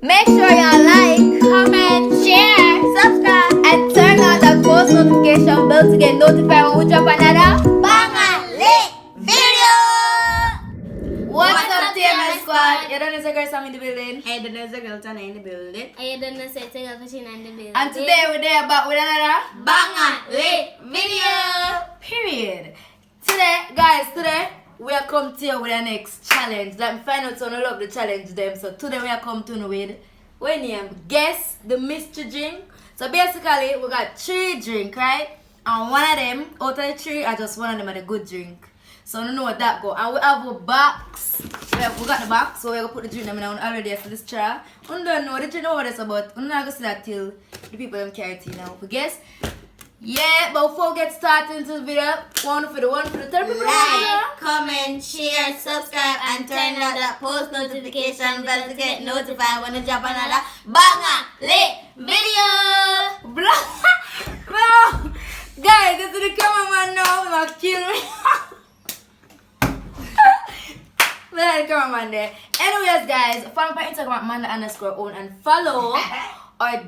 Make sure y'all like, comment, share, subscribe, and turn on the post notification bell to get notified when we drop another banger lit video. What's up, TMS Squad? You don't know the girl Sam in the building. Hey, the next girl Tana in the building. I don't know say girl Katrina in the building. And today we're there back with another banger lit video. Period. Today we are come to you with our next challenge. Like find out so I love the challenge them. So today we are come to you with when name guess the mystery drink. So basically we got 3 drinks, right? And one of them out of the 3 are just one of them are the good drink. So I don't know what that go. And we have a box. We got the box, so we're gonna put the drink them in already for this try. We don't know the drink over this about. We're not gonna see that till the people them carry it now. We guess. Yeah, but before we get started into the video, one for the third people. Like, comment, share, subscribe, and turn on the post notification bell to get notified when I drop another banger lit video. Bro, guys, this is the cameraman now. He's gonna kill me. The cameraman there. Anyways, guys, follow my Instagram Amanda_own and follow our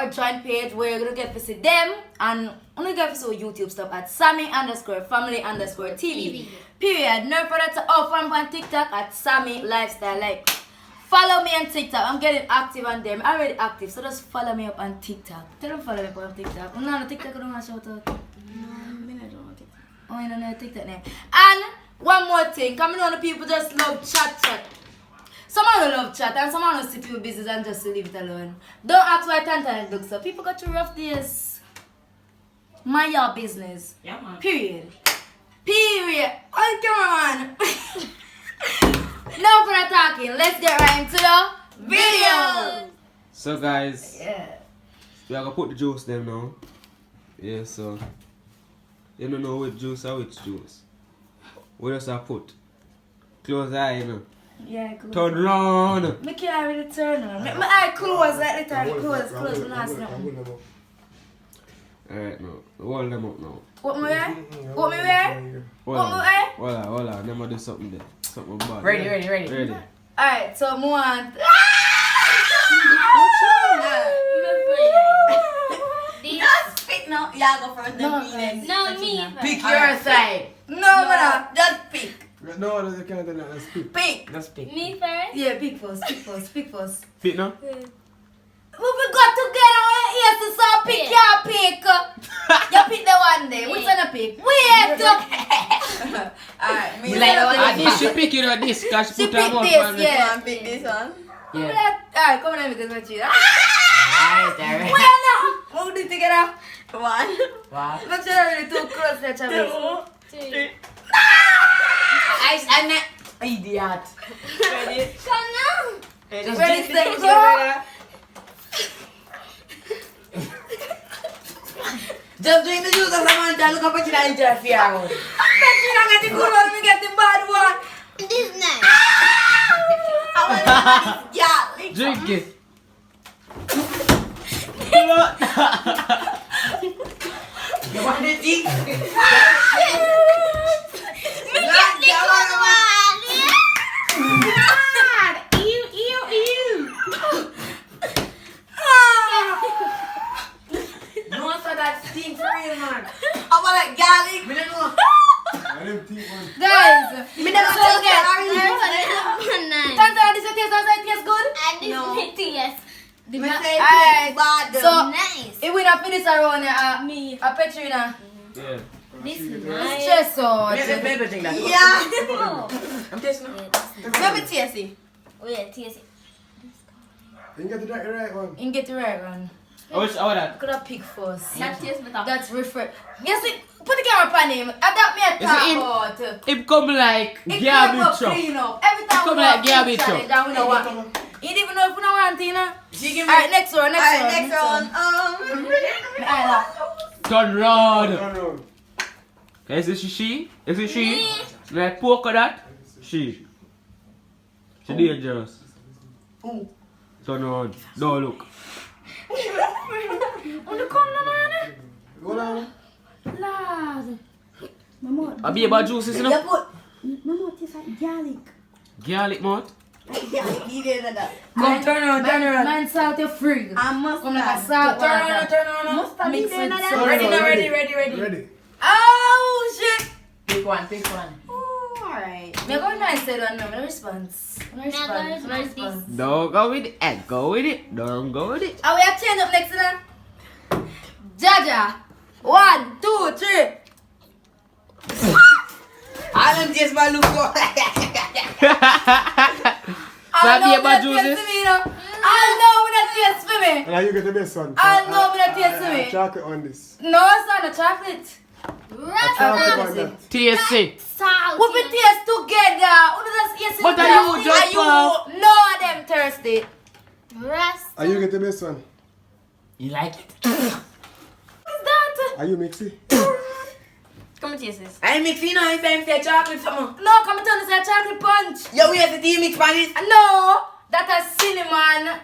joint page where you're gonna get to see them and I'm gonna get to see YouTube stuff at Sammy_family_TV. Period. No further to follow me on TikTok at Sammy Lifestyle. Like, follow me on TikTok. I'm getting active on them. I'm already active, so just follow me up on TikTok. Tell them follow me up on TikTok. I'm not on TikTok. I don't want to shout out. No, I don't know TikTok. Oh, I don't know TikTok name. And one more thing, coming on the people just love chat. Some of them love chat and some of them sit with business and just leave it alone. Don't ask why Tantan looks up. People got to rough days. Mind your business. Yeah, man. Period. Oh, come on. Now for the talking, let's get right into the video. So guys, Yeah. we are gonna put the juice them now. Yeah, so you don't know which juice or which juice. We just have put. Close the eye, you know. Yeah, cool. Turn round. Me can't really turn on. My eye close like that. Close. Alright now. Hold them up now. What me wear? What me wear? Hold on. Let me do something there. Something bad. Ready. Ready. Alright, so I want. Just pick now. Y'all go first. No, No, me. Pick your side. No, man. Just pick. No, you can't do that. Let's speak. Pick. Let's pick. Me first. Yeah, pick first. Speak now. We got together. Yes, so pick your pick. You pick the one there. Which one you pick? Wait. Alright, me. You like the one I think she pick it on this because She she put her pick mouth this, on it. yeah. Pick this one. Yeah. Alright, come on, because we're cheating. Alright. Wait now. We'll do it together. One. Wow. Let's try really too close to each other. 2. I'm not idiot. Ready? Come now. Just Ready, drink set, it. go. Just drink the juice of Samantha. Look up at you and interfere. You're not getting good one, we get the bad one. This nice. I want Drink it. You want to eat? No one saw that sting for you, man. I want like garlic. Me don't know. Guys, me never saw that. Nice. Tanta, this is taste, it tastes good? And this No. is yes. Alright, so Nice. if we not finish around Me. a Petrina, Yeah. This is nice. stress out. Maybe drink that. Yeah. I'm tasting it. Let me taste it. Wait, taste it. You get the right one. And get the right one. How that? Could have pick first. That tastes better. That's refresh. Yes, put the camera on him. That me a Is it him? talk about. It come like It garbage come up truck. clean up. Every time come we like have food garbage challenge truck. and we know what. You didn't even know if we don't want it, you know? She give me. Alright, next one. Alright, next one. Alright, Turn round. No. Okay, is it she? Is it she? Like polka dot? She. She dangerous. Ooh. Turn round. No look. On the corner, man. Go down. Lad. A baby juice is enough. You put. My mouth tastes like garlic. Garlic mouth. Come, turn around. Man salt you free. I'm mustard. Come like a salt Turn water. around. Mustard Mix is with another. salt. Ready. Ready. Oh, shit. Pick one. Alright. Me go nice say one no, me no response. No response. No response. Don't go with it. Go with it. Don't go with it. And we have change up next to them. Jaja. 1, 2, 3. I don't taste my look. I Sabi know about me not taste juices? for me, you know. I know me not taste for me. Now you get the best one. I know me not taste for me. Chocolate on this. No, it's not a chocolate. Chocolate on that. TSC. Salt. We be taste together. Who does yes? But are you just No of them thirsty. Rust. Are you get the best one? You like it? What's that? Are you mixy? Come and taste this. I ain't mixing no. If I'm say chocolate something. No, come and tell us a chocolate punch. Yo, we have the tea mix for this. No, that is cinnamon.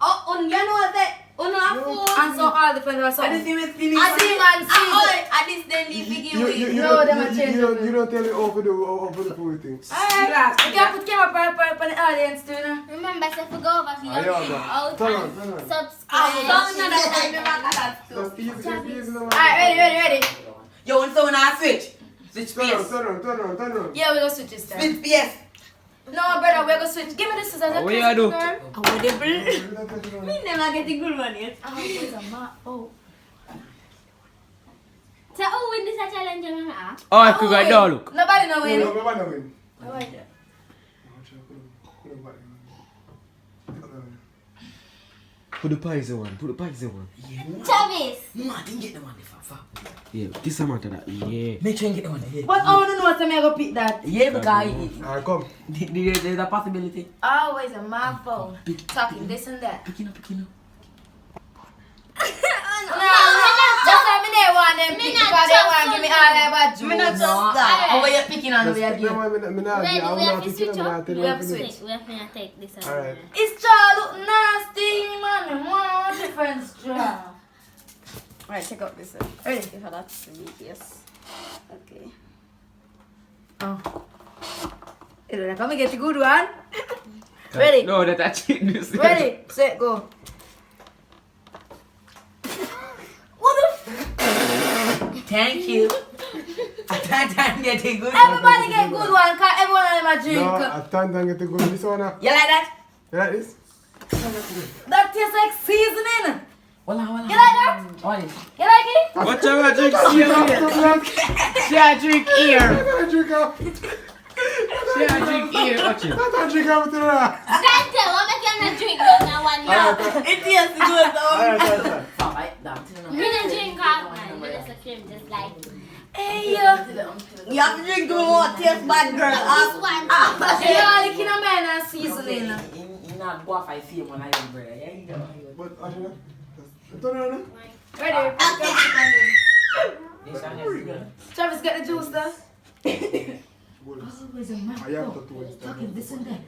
Oh, you know that. Oh no, I food. And so all the friends are so. I just see me tea mix. Cinnamon season. I this then leave begin You No, them are changing. you don't tell it over the food things. Alright, you can put camera for the audience too, you know. Remember, say for go over for Are you your all thing. done? Out Turn and on, turn on. subscribe. Don't know that. That's easy no Alright, ready. Yo, and so when I switch PS. Turn on. Yeah, we go switch this time. Switch PS. No, brother, we go switch. Give me the scissors. What you do? Me never get the good one yet. Oh. So, oh, when this a challenge, you know, Oh, I could go down, look. Nobody know win. No win. Nobody. Put the poison one. Travis. No, I didn't get the one. Fa. Yeah, this amount of that. Yeah. Make sure you get the one. Yeah, But I want to know what time I go pick that. yeah, because Alright, come. there's a possibility. Always a my phone. Talking this and that. Picking up. No, just tell me they want them pick because they want to give me all that bad juice. Me not just No, that. oh, you're picking on the Ready, we have to switch I'm up. not We have to switch. We have to take this out. Alright. It's try look nasty, man. One different straw. Alright, check out this one. Ready? If that's sweet, yes. Okay. Oh. Come and get the good one. Ready? No, that's this. Ready, set, go. What the Thank you. I can't get a good. Everybody get good one, cause everyone of them a drink. No, I can't get the good this one. You like that? You like this? That tastes like seasoning. Hold on. You like that? What is? You like it? Watch out, drink here. She a drink here. I drink out. She a drink here. Watch it. I drink out to the right. Dante, what make you not drink that now one now? It tastes good though. Alright. Alright, that's Me not drink half man. Me just a cream, just like Hey, You have to drink two more. Taste bad, girl. this one. you all like in a man and seasoning. You not go off I see him when I am brother. Yeah, you know. But Ashina, turn around. Ready? This one is good. Travis, get the juice though. I have to do it. Talking this and that.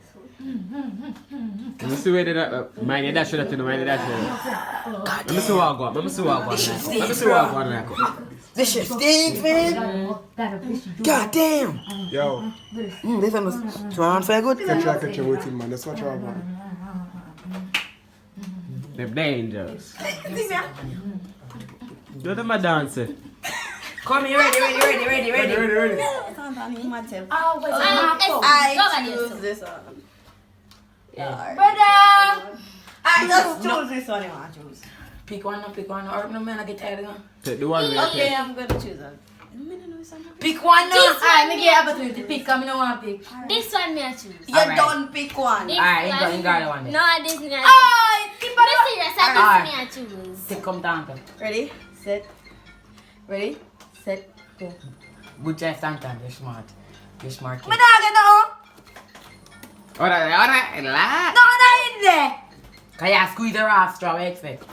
Let me see where that. Mind that should have been mind that should. Let me see what I got. Let me see what I got. This shit stinks, man. God damn. Yo, This one was trying for good. catch him with him, man. That's what I want. They're dangerous. Do them a dance. Come here, ready. Ready. Always a my phone. I choose this one. Brother! I just choose this one. You want to choose? Pick one. Or no man, I get tired of them. Take the one. Okay, I'm gonna choose one. Pick one now. Alright, me get opportunity to pick, cause I don't want to pick. This one me I choose. You Alright. don't pick one. This Alright, you got one. No, this me I Oh, keep choose. on. Serious, I this me I choose. Take come down. Ready, set, go. Good job, Santa. You're smart. Me not get no. Alright, relax. No, not in there. Can you squeeze her off straw? I expect.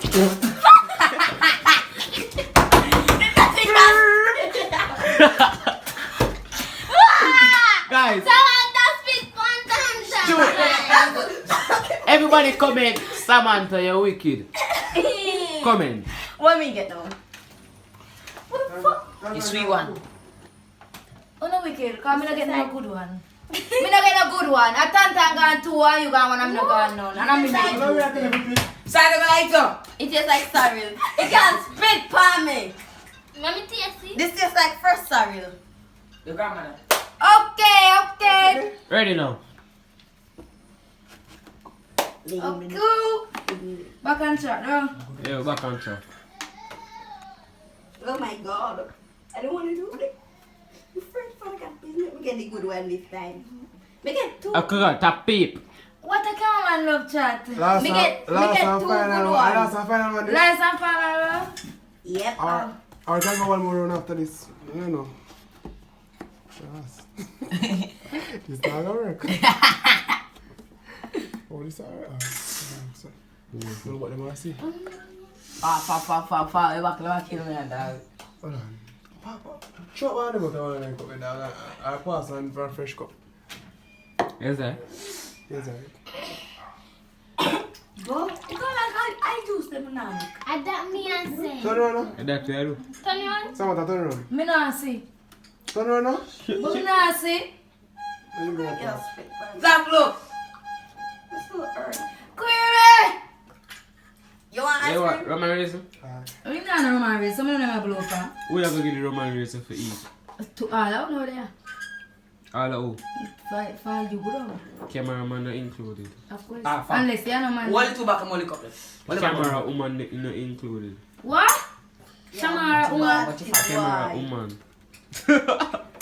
Guys, Someone does spit one time. everybody comment Samantha, you're wicked. Comment. What me get now? What the fuck? The sweet one. Oh no, wicked. Cause me not get no good one. Me not get a good one. A Tantan gone 2 and you gone 1 and me not gone none. And I'm in I know we are the telling you, please. Side of the light up. It tastes like cereal. It can't spit palm me. Mommy tasty. This tastes like fresh cereal. Your grandmother. Okay. Ready now. Okay. Back on track, no? Yeah, back on track. Oh my god. I don't want to do it. The first one got business. We get the good one this time. We get 2. I could tap peep. What a come on, love chat. Last Me and get 2 final good one. ones. Last and final one. Last and final. Yep. Or can go one more round after this. You know. Yes. This not gonna work. Oh, this alright. Look what them I see. Fa. You back kill me, dog. Hold on. Papa, shut one of them out and cup with dog. I pass on for a fresh cup. Yes, sir. Yes, alright. Go. It's not like I juice them now. I that me and say. Turn around now. That's what I do. Turn it on. Samantha, turn around. Me not see. Turn around now. Me not see. There you go. Yes, spit palm. Zap, look. It's still early. Query! You want ice Hey, what? cream? Roman race? We not know Roman race, so me don't know blow for. We have to get the Roman race for eat. To all out now there. All of For you, bro. cameraman not included. Of course. Ah, fuck. Unless you know man. One two back and molly couple. Camera woman not included. What? Shamara Uma. What you Camera woman.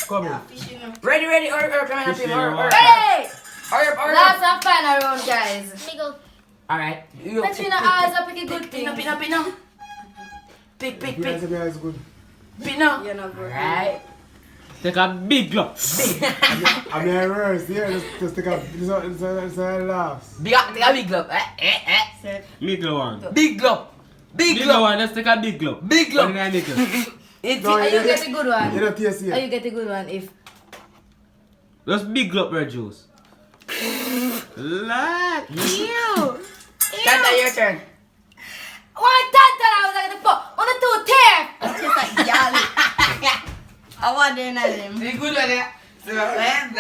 Come here. Fishing. Ready, hurry, come on, Fish in hurry, the hurry. water. Hey! Hurry up. Last and final round, guys. Me go. Alright. But you know, always a pick a good thing. Pin now. Pick. Yes, it's good. Pin now. You're not good. Alright. Take a big look. I mean, I reverse. Yeah, just take a. It's a laughs. Take a big glove. Big one. Big glove. Big Big glove. one, let's take a big glove. Big glove. What are you gonna make it? It's No, Are you get a good You one? don't taste Are here. you get a good one if... Let's big glove red juice. Like you. Tanta, your turn. One tanta I was like the fuck. On the 2 tear. It tastes like yali. I want them at them. Very good one, yeah. So, and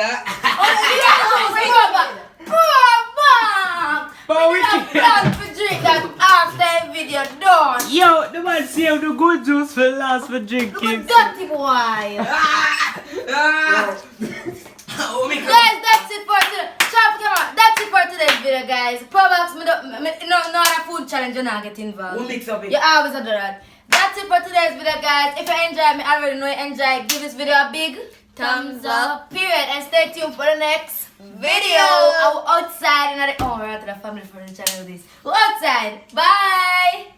But we Plan to drink that after the video done. Yo, the man saved the good juice for last for Look drinking. at dirty boy. Oh, me Guys, that's it for today. Chop, come on. That's it for today's video, guys. Probably no other food challenge, you're not getting involved. We'll mix up it. You always do that. That's it for today's video, guys. If you enjoyed me, I already know you enjoyed. Give this video a big thumbs up, period. And stay tuned for the next video. I'm outside and we're out to the family for the channel. We're outside. Bye.